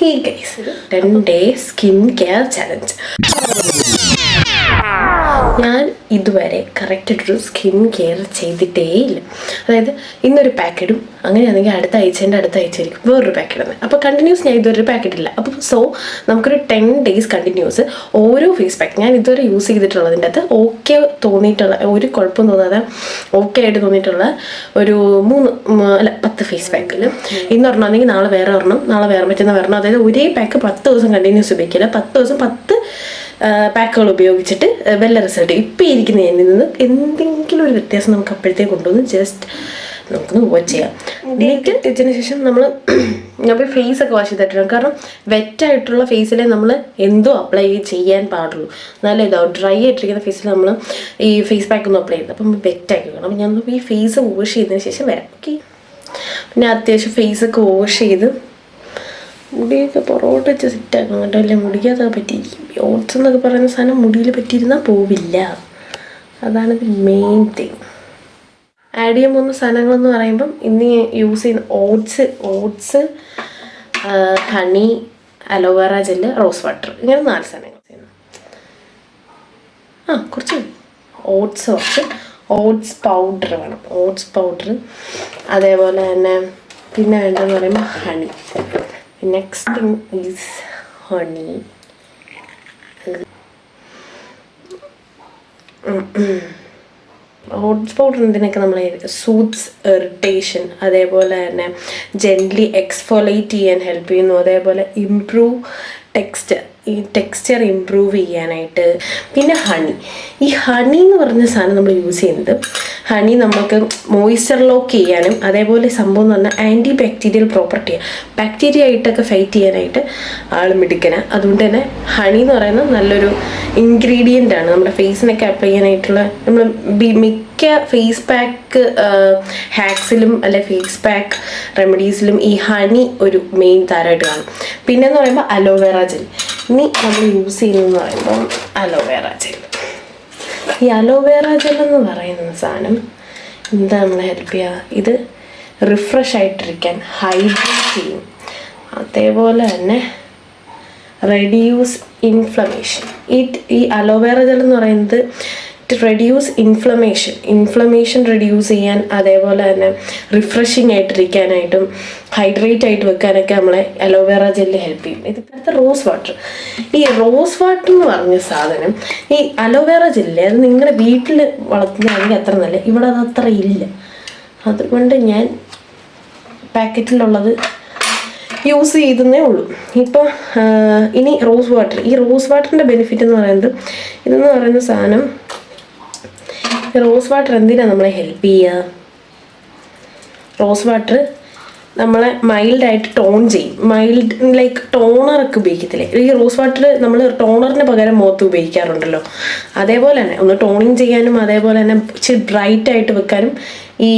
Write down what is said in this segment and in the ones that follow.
Hey guys, 10-day skin care challenge. ഞാൻ ഇതുവരെ കറക്റ്റായിട്ടൊരു skin care ചെയ്തിട്ടേ ഇല്ല. അതായത് ഇന്നൊരു പാക്കറ്റും അങ്ങനെയാണെങ്കിൽ അടുത്ത ആഴ്ചയായിരിക്കും വേറൊരു പാക്കറ്റ് തന്നെ. അപ്പോൾ കണ്ടിന്യൂസ് ഞാൻ ഇതുവരെ ഒരു പാക്കറ്റ് ഇല്ല. അപ്പോൾ നമുക്കൊരു 10 days കണ്ടിന്യൂസ് ഓരോ ഫേസ് പാക്ക് ഞാൻ ഇതുവരെ യൂസ് ചെയ്തിട്ടുള്ളതിൻ്റെ അകത്ത് ഓക്കെ തോന്നിയിട്ടുള്ള, ഒരു കുഴപ്പം തോന്നാതെ ഓക്കെ ആയിട്ട് തോന്നിയിട്ടുള്ള ഒരു 10 ഫേസ് പാക്കിൽ ഇന്നൊരെണ്ണം അല്ലെങ്കിൽ നാളെ വേറെ ഒരെണ്ണം, നാളെ വേറെ മറ്റന്നാൾ വരണം. അതായത് ഒരേ പാക്ക് 10 ദിവസം കണ്ടിന്യൂസ് ഉപയോഗിക്കില്ല. 10 ദിവസം 10 പാക്കുകൾ ഉപയോഗിച്ചിട്ട് വല്ല റിസൾട്ട് ഇപ്പം ഇരിക്കുന്നതിൽ നിന്ന് എന്തെങ്കിലും ഒരു വ്യത്യാസം നമുക്ക് അപ്പോഴത്തേക്ക് കൊണ്ടുവന്ന് ജസ്റ്റ് നമുക്കൊന്ന് വാച്ച് ചെയ്യാം. എന്നിട്ട് ഇതിന് ശേഷം നമ്മൾ ഞാൻ പോയി ഫേസൊക്കെ വാഷ് ചെയ്തിട്ടുണ്ട്. കാരണം വെറ്റായിട്ടുള്ള ഫേസിലെ നമ്മൾ എന്തോ അപ്ലൈ ചെയ്യാൻ പാടുള്ളൂ. നല്ല ഇതാവും. ഡ്രൈ ആയിട്ടിരിക്കുന്ന ഫേസിൽ നമ്മൾ ഈ ഫേസ് പാക്കൊന്നും അപ്ലൈ ചെയ്തത് അപ്പം വെറ്റാക്കി വേണം. അപ്പം ഞാൻ ഈ ഫേസ് വാഷ് ചെയ്തതിന് ശേഷം വരാം. ഓക്കെ, പിന്നെ അത്യാവശ്യം ഫേസൊക്കെ വാഷ് ചെയ്ത് മുടിയൊക്കെ പുറകോട്ട് വെച്ച് സെറ്റാക്കണം കേട്ടോ. അല്ലേ മുടിക്കാതെ പറ്റിയിരിക്കും. ഓട്സ് എന്നൊക്കെ പറയുന്ന സാധനം മുടിയിൽ പറ്റിയിരുന്നാൽ പോവില്ല. അതാണ് ഇത് മെയിൻ തിങ്. ആഡ് ചെയ്യാൻ പോകുന്ന സാധനങ്ങളെന്ന് പറയുമ്പം ഇന്ന് യൂസ് ചെയ്യുന്ന oats honey, aloe vera gel, rose water, ഇങ്ങനെ 4 സാധനങ്ങൾ ചെയ്യുന്നു. കുറച്ച് ഓട്സ് പൗഡർ വേണം. ഓട്സ് പൗഡർ, അതേപോലെ തന്നെ പിന്നെ വേണ്ടതെന്ന് പറയുമ്പോൾ honey. Next thing is honey. Oats powder എന്തിനൊക്കെ നമ്മൾ സൂത്ത്സ് ഇറിറ്റേഷൻ, അതേപോലെ തന്നെ ജെന്റ്ലി എക്സ്ഫോലേറ്റ് ചെയ്യാൻ ഹെൽപ്പ് ചെയ്യുന്നു. അതേപോലെ ടെക്സ്ചർ ഇമ്പ്രൂവ് ചെയ്യാനായിട്ട്. പിന്നെ ഈ ഹണി എന്ന് പറഞ്ഞ സാധനം നമ്മൾ യൂസ് ചെയ്യുന്നത്, ഹണി നമുക്ക് മോയ്സ്ചർ ലോക്ക് ചെയ്യാനും അതേപോലെ സംഭവം എന്ന് പറഞ്ഞാൽ ആൻറ്റി ബാക്ടീരിയൽ പ്രോപ്പർട്ടിയാണ്. ബാക്ടീരിയ ആയിട്ടൊക്കെ ഫൈറ്റ് ചെയ്യാനായിട്ട് മിടുക്കന. അതുകൊണ്ട് തന്നെ ഹണി എന്ന് പറയുന്നത് നല്ലൊരു ഇൻഗ്രീഡിയൻ്റ് ആണ് നമ്മുടെ ഫേസിനൊക്കെ അപ്ലൈ ചെയ്യാനായിട്ടുള്ള. നമ്മൾ മിക്ക ഫേസ് പാക്ക് ഹാക്സിലും അല്ലെ ഫേസ് പാക്ക് റെമഡീസിലും ഈ ഹണി ഒരു മെയിൻ താരമായിട്ട് കാണും. പിന്നെന്ന് പറയുമ്പോൾ അലോവേറ ജെൽ. ഇനി നമ്മൾ യൂസ് ചെയ്യുന്നതെന്ന് പറയുമ്പോൾ അലോവേറ ജെൽ. ഈ അലോവേറ ജെൽ എന്ന് പറയുന്ന സാധനം എന്താ നമ്മളെ ഹെൽപ്പ് ചെയ്യുക? ഇത് റിഫ്രഷ് ആയിട്ടിരിക്കാൻ ഹൈഡ്രേറ്റ് ചെയ്യും. അതേപോലെ തന്നെ റെഡ്യൂസ് ഇൻഫ്ലമേഷൻ. ഈ അലോവേറ ജെൽ എന്ന് പറയുന്നത് റെഡ്യൂസ് ഇൻഫ്ലമേഷൻ റെഡ്യൂസ് ചെയ്യാൻ, അതേപോലെ തന്നെ റിഫ്രഷിങ് ആയിട്ടിരിക്കാനായിട്ടും ഹൈഡ്രേറ്റ് ആയിട്ട് വെക്കാനൊക്കെ നമ്മളെ അലോവേറ ജെല്ല് ഹെൽപ്പ് ചെയ്യും. ഇതിനകത്ത് റോസ് വാട്ടർ. ഈ റോസ് വാട്ടർ എന്ന് പറഞ്ഞ സാധനം, ഈ അലോവേറ ജെല്ല് അത് നിങ്ങളുടെ വീട്ടിൽ വളർത്തുന്നതാണെങ്കിൽ അത്ര നല്ല. ഇവിടെ അത് അത്ര ഇല്ല. അതുകൊണ്ട് ഞാൻ പാക്കറ്റിലുള്ളത് യൂസ് ചെയ്തേ ഉള്ളൂ. ഇപ്പോൾ ഇനി റോസ് വാട്ടർ. ഈ റോസ് വാട്ടറിൻ്റെ ബെനിഫിറ്റ് എന്ന് പറയുന്നത്, ഇതെന്ന് പറയുന്ന സാധനം, റോസ് വാട്ടർ എന്തിനാണ് നമ്മളെ ഹെൽപ്പ് ചെയ്യുക? റോസ് വാട്ടർ നമ്മളെ മൈൽഡായിട്ട് ടോൺ ചെയ്യും. ലൈക്ക് ടോണറൊക്കെ ഉപയോഗിക്കത്തില്ലേ, ഈ റോസ് വാട്ടർ നമ്മൾ ടോണറിന് പകരം മുഖത്ത് ഉപയോഗിക്കാറുണ്ടല്ലോ. അതേപോലെ തന്നെ ഒന്ന് ടോണിങ് ചെയ്യാനും അതേപോലെ തന്നെ ഇച്ചിരി ബ്രൈറ്റ് ആയിട്ട് വെക്കാനും ഈ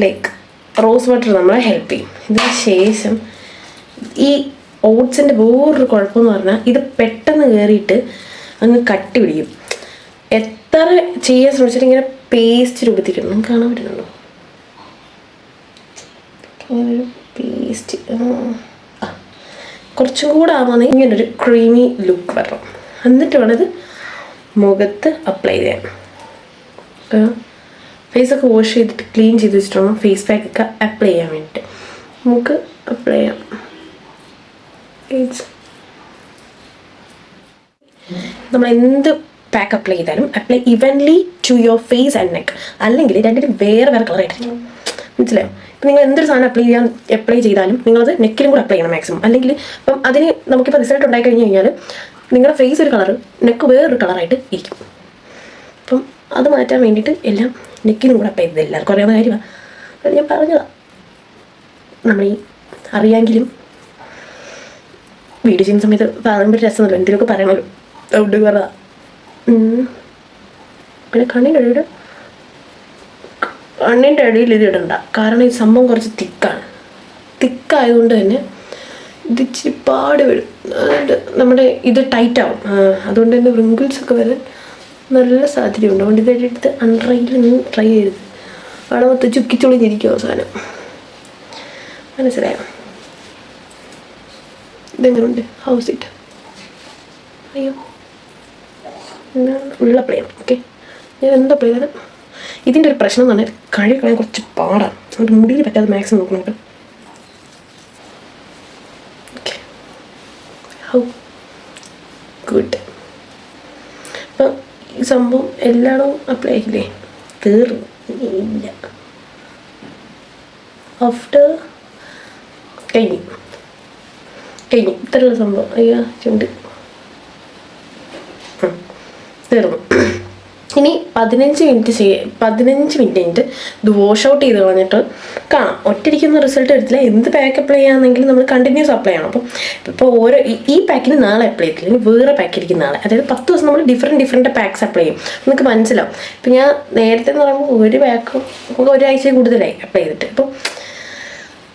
ലൈക്ക് റോസ് വാട്ടർ നമ്മളെ ഹെൽപ്പ് ചെയ്യും. ഇതിന് ശേഷം ഈ ഓട്സിൻ്റെ വേറൊരു കുഴപ്പമെന്ന് പറഞ്ഞാൽ ഇത് പെട്ടെന്ന് കയറിയിട്ട് അങ്ങ് കട്ടി പിടിക്കും. എത്ര ചെയ്യാൻ ശ്രമിച്ചിട്ട് ഇങ്ങനെ പേസ്റ്റ് രൂപത്തിരിക്കണം. നിങ്ങൾക്ക് കാണാൻ പറ്റുന്നുണ്ടോ? അങ്ങനൊരു പേസ്റ്റ് കുറച്ചും കൂടെ ആവുന്ന ഇങ്ങനൊരു ക്രീമി ലുക്ക് വരണം. എന്നിട്ട് വേണം ഇത് മുഖത്ത് അപ്ലൈ ചെയ്യാൻ. ഫേസൊക്കെ വാഷ് ചെയ്തിട്ട് ക്ലീൻ ചെയ്ത് വെച്ചിട്ട് ഫേസ് പാക്കൊക്കെ അപ്ലൈ ചെയ്യാൻ വേണ്ടിയിട്ട് നമുക്ക് അപ്ലൈ ചെയ്യാം. നമ്മൾ എന്ത് പാക്ക് അപ്ലൈ ചെയ്താലും apply evenly to your face and neck. അല്ലെങ്കിൽ രണ്ടിനും വേറെ കളറായിട്ടിരിക്കും. മനസ്സിലായോ? ഇപ്പം നിങ്ങൾ എന്തൊരു സാധനം അപ്ലൈ ചെയ്താലും നിങ്ങളത് നെക്കിലും കൂടെ അപ്ലൈ ചെയ്യണം മാക്സിമം. അല്ലെങ്കിൽ ഇപ്പം അതിന് നമുക്കിപ്പോൾ റിസൾട്ട് ഉണ്ടായി കഴിഞ്ഞ് കഴിഞ്ഞാൽ നിങ്ങളുടെ ഫേസ് ഒരു കളറ്, നെക്ക് വേറൊരു കളറായിട്ട് ഇരിക്കും. അപ്പം അത് മാറ്റാൻ വേണ്ടിയിട്ട് എല്ലാം നെക്കിനും കൂടെ അപ്ലൈ ചെയ്തത് എല്ലാവർക്കും അറിയാവുന്ന കാര്യമാണ്. അത് ഞാൻ പറഞ്ഞതാണ്. നമ്മൾ ഈ അറിയാമെങ്കിലും വീഡിയോ ചെയ്യുന്ന സമയത്ത് പറയുമ്പോൾ രസമല്ലോ, എന്തെങ്കിലുമൊക്കെ പറയണമല്ലോ. അതുകൊണ്ട് പറയാം. പിന്നെ കണ്ണിൻ്റെ അടിയിൽ ഇത് ഇടണ്ട. കാരണം ഈ സംഭവം കുറച്ച് തിക്കായതുകൊണ്ട് തന്നെ ഇത് ഇച്ചിരി പാട് വരും. അതുകൊണ്ട് നമ്മുടെ ഇത് ടൈറ്റ് ആവും. അതുകൊണ്ട് തന്നെ റിങ്കിൾസൊക്കെ വരാൻ നല്ല സാധ്യതയുണ്ട്. അതുകൊണ്ട് ഇതെടുത്ത് അൺട്രൈയിൽ ട്രൈ ചെയ്യരുത്. അവിടെ മൊത്തം ചുക്കിച്ചൊളിഞ്ഞിരിക്കും അവസാനം. മനസ്സിലായോ? ഇതെങ്ങനെയുണ്ട്? How's it? അയ്യോ, ഉള്ള അപ്ലൈ ചെയ്യണം. ഓക്കെ, ഞാൻ എന്താ അപ്ലൈ ചെയ്താലും ഇതിൻ്റെ ഒരു പ്രശ്നം എന്ന് പറഞ്ഞാൽ കളയാൻ കുറച്ച് പാടാണ്. അതുകൊണ്ട് മുടിയിൽ പറ്റാതെ മാക്സിമം നോക്കണം. Okay, how good. അപ്പം ഈ സംഭവം എല്ലായിടവും അപ്ലൈ ആക്കില്ലേ? തീർന്നു ഇല്ല. ആഫ്റ്റർ കഴിഞ്ഞു ഇത്രയുള്ള സംഭവം. അയ്യോ ചുണ്ട് തീർന്നു. ഇനി 15 മിനിറ്റ് ഇത് വാഷ് ഔട്ട് ചെയ്ത് കളഞ്ഞിട്ട് കാണാം. ഒറ്റയ്ക്കുന്ന റിസൾട്ട് വരത്തില്ല. എന്ത് പാക്ക് അപ്ലൈ ചെയ്യാന്നെങ്കിലും നമ്മൾ കണ്ടിന്യൂസ് അപ്ലൈ ചെയ്യണം. അപ്പം ഇപ്പോൾ ഓരോ ഈ പാക്കിന് നാളെ അപ്ലൈ ചെയ്തില്ല, ഇനി വേറെ പാക്കിരിക്കും നാളെ. അതായത് 10 ദിവസം നമ്മൾ ഡിഫറെൻറ്റ് പാക്സ് അപ്ലൈ ചെയ്യും. നമുക്ക് മനസ്സിലാവും. ഇപ്പം ഞാൻ നേരത്തെ എന്ന് പറയുമ്പോൾ ഒരു പാക്കും നമുക്ക് ഒരാഴ്ച കൂടുതലായി അപ്ലൈ ചെയ്തിട്ട്. അപ്പം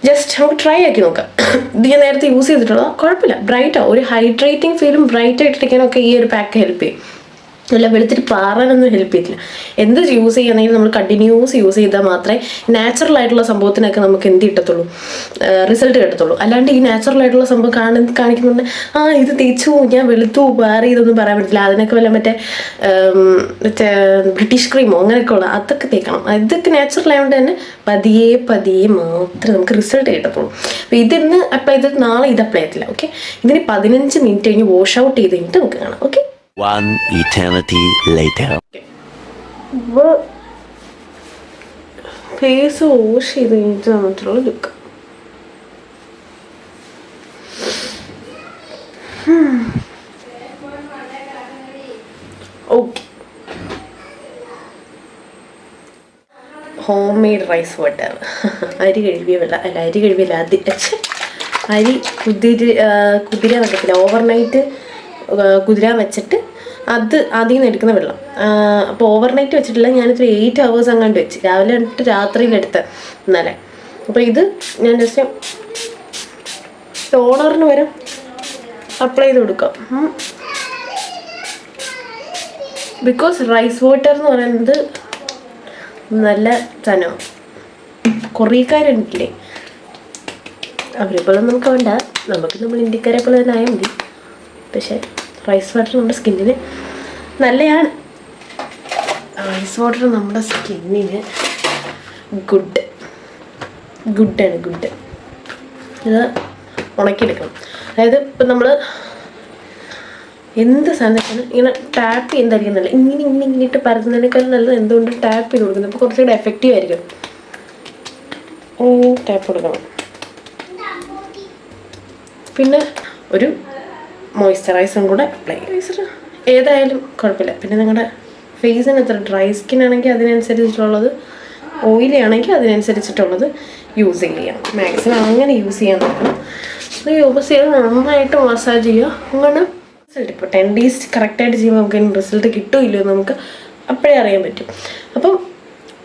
ജസ്റ്റ് നമുക്ക് ട്രൈ ആക്കി നോക്കാം. ഇത് ഞാൻ നേരത്തെ യൂസ് ചെയ്തിട്ടുള്ളത് കുഴപ്പമില്ല, ബ്രൈറ്റാണ്. ഒരു ഹൈഡ്രേറ്റിംഗ് ഫീലും ബ്രൈറ്റ് ആയിട്ടിരിക്കാനൊക്കെ ഈ ഒരു പാക്ക് ഹെൽപ്പ് ചെയ്യും. അല്ല വെളുത്തിട്ട് പാറാനൊന്നും ഹെൽപ്പ് ചെയ്തില്ല. എന്ത് യൂസ് ചെയ്യുകയാണെങ്കിൽ നമ്മൾ കണ്ടിന്യൂസ് യൂസ് ചെയ്താൽ മാത്രമേ നാച്ചുറൽ ആയിട്ടുള്ള സംഭവത്തിനൊക്കെ നമുക്ക് എന്ത് കിട്ടത്തുള്ളൂ, റിസൾട്ട് കിട്ടത്തുള്ളൂ. അല്ലാണ്ട് ഈ നാച്ചുറൽ ആയിട്ടുള്ള സംഭവം കാണിക്കുന്നുണ്ട് ഇത് തേച്ചു ഞാൻ വെളുത്തു പാറി ഇതൊന്നും പറയാൻ പറ്റില്ല. അതിനൊക്കെ വല്ല മറ്റേ ബ്രിട്ടീഷ് ക്രീമോ അങ്ങനെയൊക്കെ ഉള്ള അതൊക്കെ തേക്കണം. ഇതൊക്കെ നാച്ചുറൽ ആയതുകൊണ്ട് തന്നെ പതിയെ മാത്രമേ നമുക്ക് റിസൾട്ട് കിട്ടത്തുള്ളൂ. അപ്പോൾ ഇതിന്ന് അപ്ലൈ ചെയ്തിട്ട് നാളെ ഇത് അപ്ലൈ ചെയ്തില്ല. ഓക്കെ, ഇതിന് 15 മിനിറ്റ് കഴിഞ്ഞ് വാഷ് ഔട്ട് ചെയ്ത് കഴിഞ്ഞിട്ട് നമുക്ക് കാണാം. Okay, One eternity later. Face wash ചെയ്ത് കഴിഞ്ഞിട്ട് വന്നിട്ടുള്ള look. Okay, home made rice water. അരി കഴുകിയല്ല അരി കുതിരാൻ വെക്കത്തില്ല. ഓവർനൈറ്റ് കുതിരാൻ വെച്ചിട്ട് അത് അതിൽ നിന്ന് എടുക്കുന്ന വെള്ളം. അപ്പോൾ ഓവർനൈറ്റ് വെച്ചിട്ടില്ല, ഞാനിത്ര 8 hours അങ്ങാണ്ട് വെച്ച്, രാവിലെ കണ്ടിട്ട് രാത്രിയിലെടുത്ത് ഇന്നലെ. അപ്പോൾ ഇത് ഞാൻ ജസ്റ്റ് ടോണറിന് വരെ അപ്ലൈ ചെയ്ത് കൊടുക്കാം. ബിക്കോസ് റൈസ് വാട്ടർ എന്ന് പറയുന്നത് നല്ല സാധനമാണ്. കൊറിയക്കാരുണ്ടില്ലേ, അവരെപ്പോലെ നമുക്ക് വേണ്ട, നമ്മൾ ഇന്ത്യക്കാരെ പോലെ തന്നെ ആയാൽ മതി. പക്ഷേ റൈസ് വാട്ടർ നമ്മുടെ സ്കിന്നിന് നല്ലതാണ്. റൈസ് വാട്ടർ നമ്മുടെ സ്കിന്നിന് ഗുഡാണ്. ഇത് ഉണക്കിയെടുക്കണം. അതായത് ഇപ്പം നമ്മൾ എന്ത് സാധനത്തിന് ഇങ്ങനെ ടാപ്പ് ചെയ്യുന്നതായിരിക്കും നല്ല. ഇങ്ങനെ ഇട്ട് പരത്തുന്നതിനേക്കാൾ നല്ലത് എന്തുകൊണ്ട് ടാപ്പ് ചെയ്ത് കൊടുക്കുന്നത്. അപ്പോൾ കുറച്ചുകൂടെ എഫക്റ്റീവ് ആയിരിക്കും. ടാപ്പ് കൊടുക്കണം. പിന്നെ ഒരു മോയ്സ്ചറൈസറും കൂടെ അപ്ലൈ ചെയ്യും. ഏതായാലും കുഴപ്പമില്ല. പിന്നെ നിങ്ങളുടെ ഫേസിന് എത്ര ഡ്രൈ സ്കിൻ ആണെങ്കിൽ അതിനനുസരിച്ചിട്ടുള്ളത്, ഓയിലി ആണെങ്കിൽ അതിനനുസരിച്ചിട്ടുള്ളത് യൂസ് ചെയ്യാം. മാക്സിമം അങ്ങനെ യൂസ് ചെയ്യാൻ നോക്കണം. അത് യൂസ് ചെയ്ത് നന്നായിട്ട് മസാജ് ചെയ്യുക. അങ്ങനെ റിസൾട്ട് ഇപ്പോൾ 10 days കറക്റ്റായിട്ട് ചെയ്യുമ്പോൾ നമുക്ക് അതിന് റിസൾട്ട് കിട്ടുമില്ലോ നമുക്ക് അപ്പോഴേ അറിയാൻ പറ്റും. അപ്പം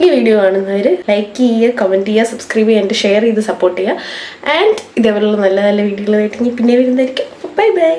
ഈ വീഡിയോ കാണുന്നവർ ലൈക്ക് ചെയ്യുക, കമൻറ്റ് ചെയ്യുക, സബ്സ്ക്രൈബ് ചെയ്യാൻ ഷെയർ ചെയ്ത് സപ്പോർട്ട് ചെയ്യുക. ആൻഡ് ഇതേപോലുള്ള നല്ല നല്ല വീഡിയോകളായിട്ട് ഞാൻ പിന്നെ വരുന്നതായിരിക്കും. Bye bye.